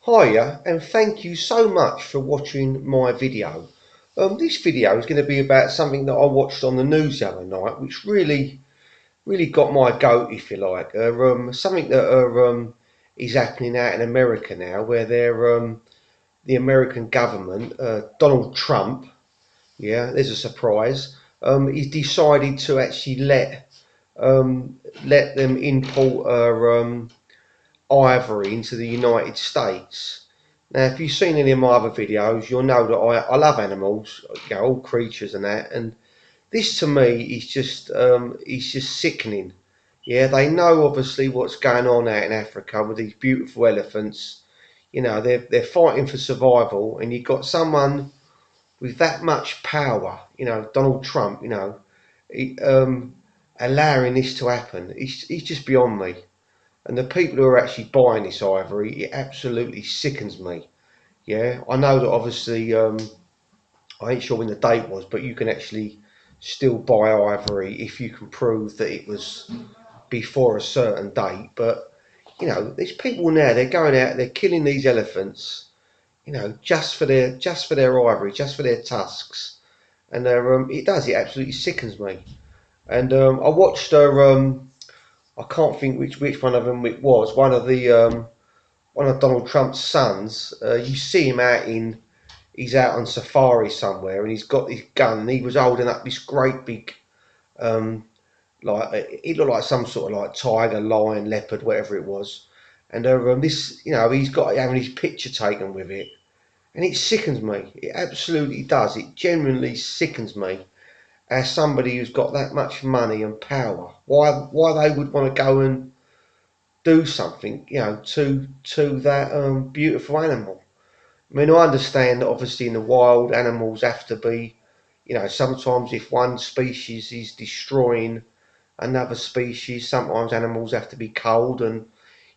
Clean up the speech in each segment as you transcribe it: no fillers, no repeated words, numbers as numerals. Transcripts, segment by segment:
Hiya, and thank you so much for watching my video. This video is going to be about something that I watched on the news the other night, which really got my goat, if you like. Something that is happening out in America now, where the American government, Donald Trump, yeah, there's a surprise. He's decided to actually let them import ivory into the United States. Now, if you've seen any of my other videos, you'll know that I love animals, all creatures and that. And this to me is just sickening. Yeah, they know obviously what's going on out in Africa with these beautiful elephants. You know, they're fighting for survival, and you've got someone with that much power. You know, Donald Trump. He, allowing this to happen. He's just beyond me. And the people who are actually buying this ivory, it absolutely sickens me. Yeah, I know that obviously, I ain't sure when the date was, but you can actually still buy ivory if you can prove that it was before a certain date. But you know, there's people now, they're going out, they're killing these elephants, you know, just for their ivory, just for their tusks, and it absolutely sickens me. And I watched I can't think which one of them it was. One of Donald Trump's sons. You see him he's out on safari somewhere, and he's got his gun. And he was holding up this great big, um, it looked like some sort of like tiger, lion, leopard, whatever it was. And he's got having his picture taken with it, and it sickens me. It absolutely does. It genuinely sickens me as somebody who's got that much money and power. Why they would want to go and do something, you know, to that beautiful animal. I mean, I understand that obviously in the wild, animals have to be, you know, sometimes if one species is destroying another species, sometimes animals have to be culled, and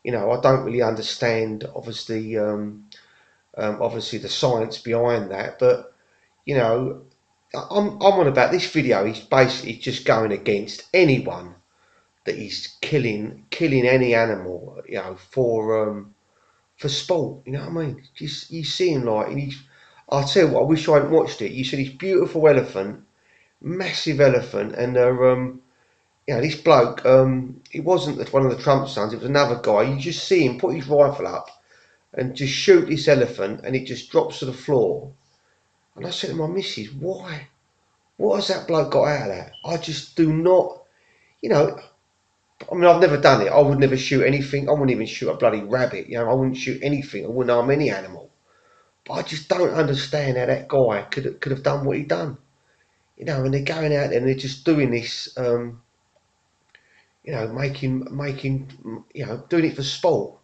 you know, I don't really understand obviously the science behind that, but you know, I'm on about this video. He's basically just going against anyone that he's killing any animal, you know, for sport. You know what I mean? Just you see him like, and he's. I tell you what, I wish I hadn't watched it. You see this beautiful elephant, massive elephant, and you know, this bloke. It wasn't one of the Trump sons. It was another guy. You just see him put his rifle up and just shoot this elephant, and it just drops to the floor. And I said to my missus, why? What has that bloke got out of that? I just do not. You know, I mean, I've never done it. I would never shoot anything. I wouldn't even shoot a bloody rabbit. You know, I wouldn't shoot anything. I wouldn't harm any animal. But I just don't understand how that guy could have done what he done. You know, and they're going out there and they're just doing this. You know, you know, doing it for sport.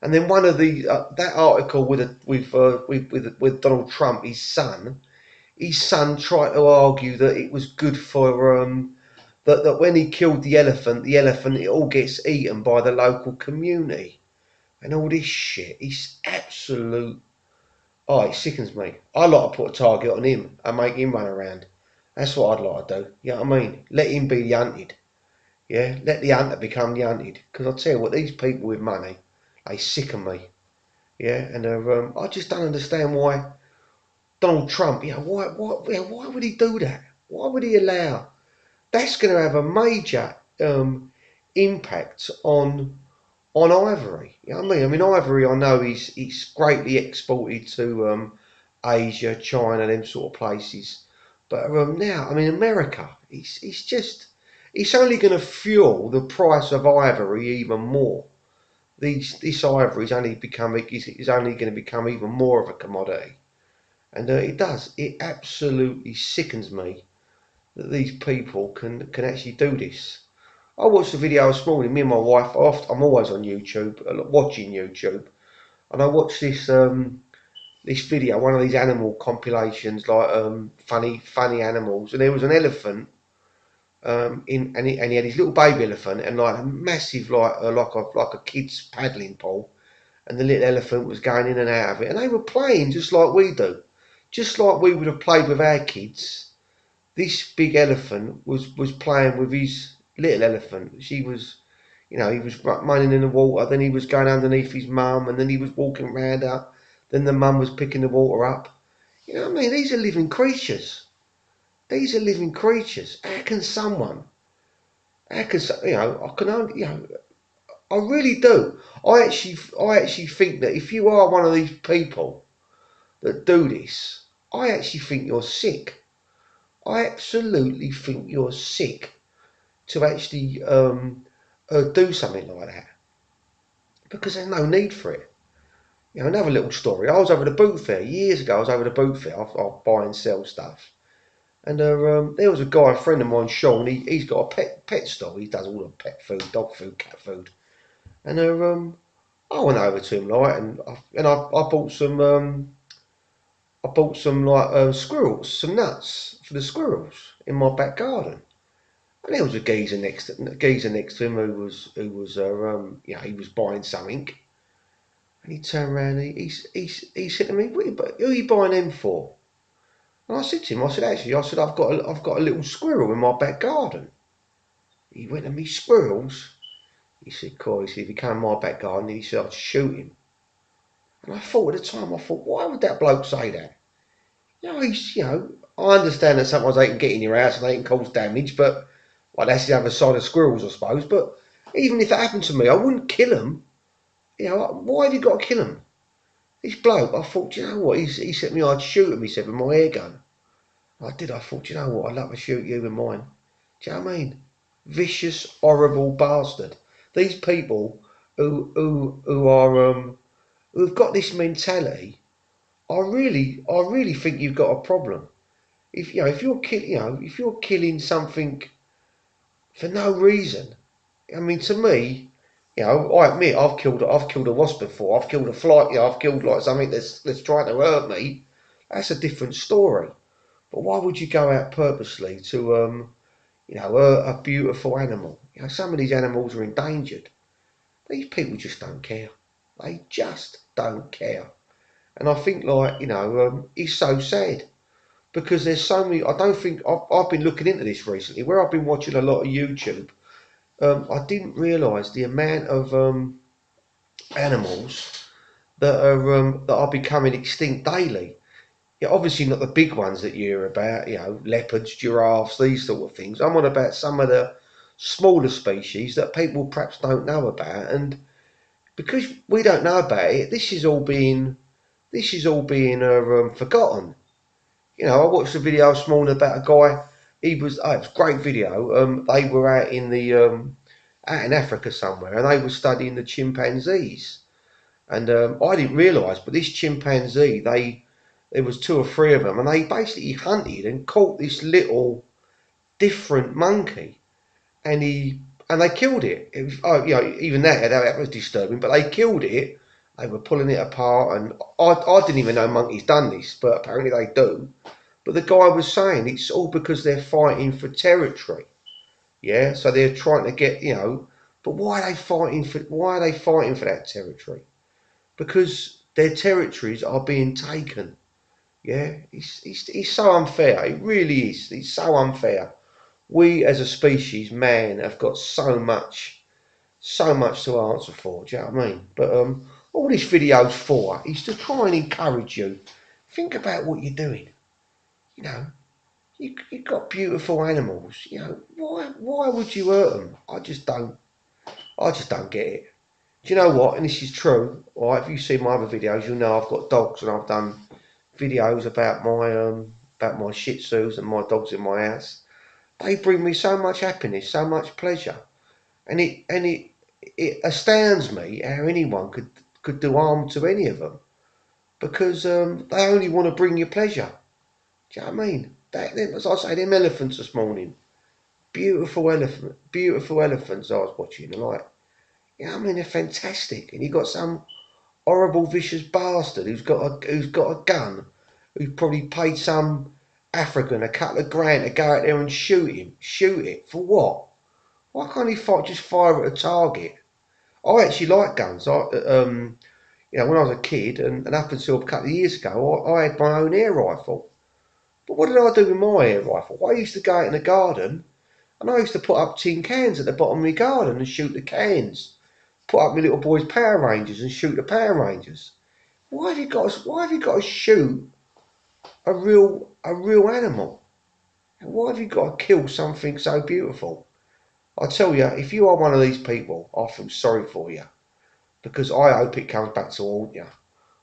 And then one of the that article with Donald Trump, his son tried to argue that it was good for that when he killed the elephant it all gets eaten by the local community and all this shit. It's absolute. Oh, it sickens me. I'd like to put a target on him and make him run around. That's what I'd like to do. You know what I mean? Let him be the hunted. Yeah, let the hunter become the hunted. Because I tell you what, these people with money, they sicken me. Yeah, and I just don't understand why Donald Trump. You know, why would he do that? Why would he allow? That's going to have a major impact on ivory. You know what I mean? I mean, ivory, I know it's greatly exported to Asia, China, them sort of places. But now, I mean, America, it's only going to fuel the price of ivory even more. This ivory is only going to become even more of a commodity, and it absolutely sickens me that these people can actually do this. I watched the video this morning. Me and my wife. I'm always on YouTube, watching YouTube, and I watched this video, one of these animal compilations, like funny animals, and there was an elephant, and he had his little baby elephant, and like a massive like a kid's paddling pool, and the little elephant was going in and out of it, and they were playing just like we do, just like we would have played with our kids. This big elephant was playing with his little elephant. She was You know, he was running in the water, then he was going underneath his mum, and then he was walking around her. Then the mum was picking the water up. You know what I mean? These are living creatures. These are living creatures. How can someone? How can you know? I can only I really do. I actually think that if you are one of these people that do this, I actually think you're sick. I absolutely think you're sick to actually do something like that because there's no need for it. You know, another little story. I was over the boot fair years ago. I was over the boot fair. I buy and sell stuff, and there was a guy, a friend of mine, Sean. He's got a pet store. He does all the pet food, dog food, cat food, and I went over to him like, I bought some like squirrels, some nuts for the squirrels in my back garden. And there was a geezer next to him who was he was buying something, and he turned around and he said to me, "Who are you buying them for?" And I said to him, I said I've got a little squirrel in my back garden. He went to me, squirrels. He said, "Coy," he said, "if he came in my back garden," he said, "I'd shoot him." And I thought at the time, why would that bloke say that? I understand that sometimes they can get in your house and they can cause damage, but well, that's the other side of squirrels, I suppose. But even if that happened to me, I wouldn't kill them. Why have you got to kill them? This bloke, I thought, you know what? He said to me I'd shoot him. He said with my air gun. I did. I thought, you know what? I'd love to shoot you with mine. Do you know what I mean? Vicious, horrible bastard. These people who are who've got this mentality. I really think you've got a problem. If you're killing something for no reason, I mean, to me, I admit I've killed a wasp before. I've killed a fly. I've killed like something that's trying to hurt me. That's a different story. But why would you go out purposely to hurt a beautiful animal? Some of these animals are endangered. These people just don't care. They just don't care. And I think it's so sad. Because there's so many. I don't think I've been looking into this recently. Where I've been watching a lot of YouTube, I didn't realise the amount of animals that are becoming extinct daily. Yeah, obviously not the big ones that you hear about. Leopards, giraffes, these sort of things. I'm on about some of the smaller species that people perhaps don't know about, and because we don't know about it, this is all being forgotten. I watched a video this morning about a guy. It was a great video. They were out in Africa somewhere, and they were studying the chimpanzees. And I didn't realise, but this chimpanzee, there was two or three of them, and they basically hunted and caught this little different monkey, and they killed it. It was, even that was disturbing, but they killed it. They were pulling it apart, and I didn't even know monkeys done this, but apparently they do. But the guy was saying it's all because they're fighting for territory. Yeah, so they're trying to get, but why are they fighting for that territory? Because their territories are being taken. Yeah, it's so unfair. It really is. It's so unfair. We as a species, man, have got so much to answer for. Do you know what I mean? But all this video's for is to try and encourage you. Think about what you're doing. You know, you've got beautiful animals. Why would you hurt them? I just don't get it. Do you know what? And this is true. Right? If you see my other videos, you'll know I've got dogs, and I've done videos about my Shih Tzus and my dogs in my house. They bring me so much happiness, so much pleasure, and it astounds me how anyone could do harm to any of them because they only want to bring you pleasure. Do you know what I mean? As I say, them elephants this morning, beautiful elephants I was watching, and I mean, they're fantastic. And you got some horrible, vicious bastard who's got a gun, who's probably paid some African a couple of grand to go out there and shoot him. Shoot it for what? Why can't he just fire at a target? I actually like guns. When I was a kid and up until a couple of years ago, I had my own air rifle. But what did I do with my air rifle? I used to go out in the garden And I used to put up tin cans at the bottom of my garden and shoot the cans. Put up my little boy's Power Rangers and shoot the Power Rangers. Why have you got to shoot a real animal? Why have you got to kill something so beautiful? I tell you, if you are one of these people, I feel sorry for you, because I hope it comes back to haunt you.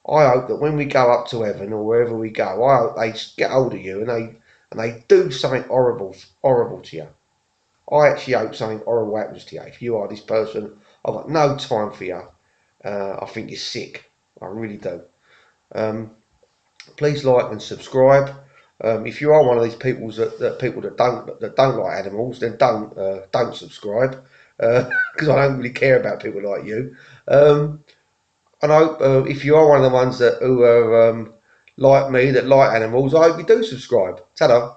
I hope that when we go up to heaven or wherever we go, I hope they get hold of you and they do something horrible to you. I actually hope something horrible happens to you. If you are this person, I've got no time for you. I think you're sick. I really do. Please like and subscribe. If you are one of these people that don't like animals, then don't subscribe, because I don't really care about people like you. And I hope, if you are one of the ones who are like me, that like animals, I hope you do subscribe. Ta-da.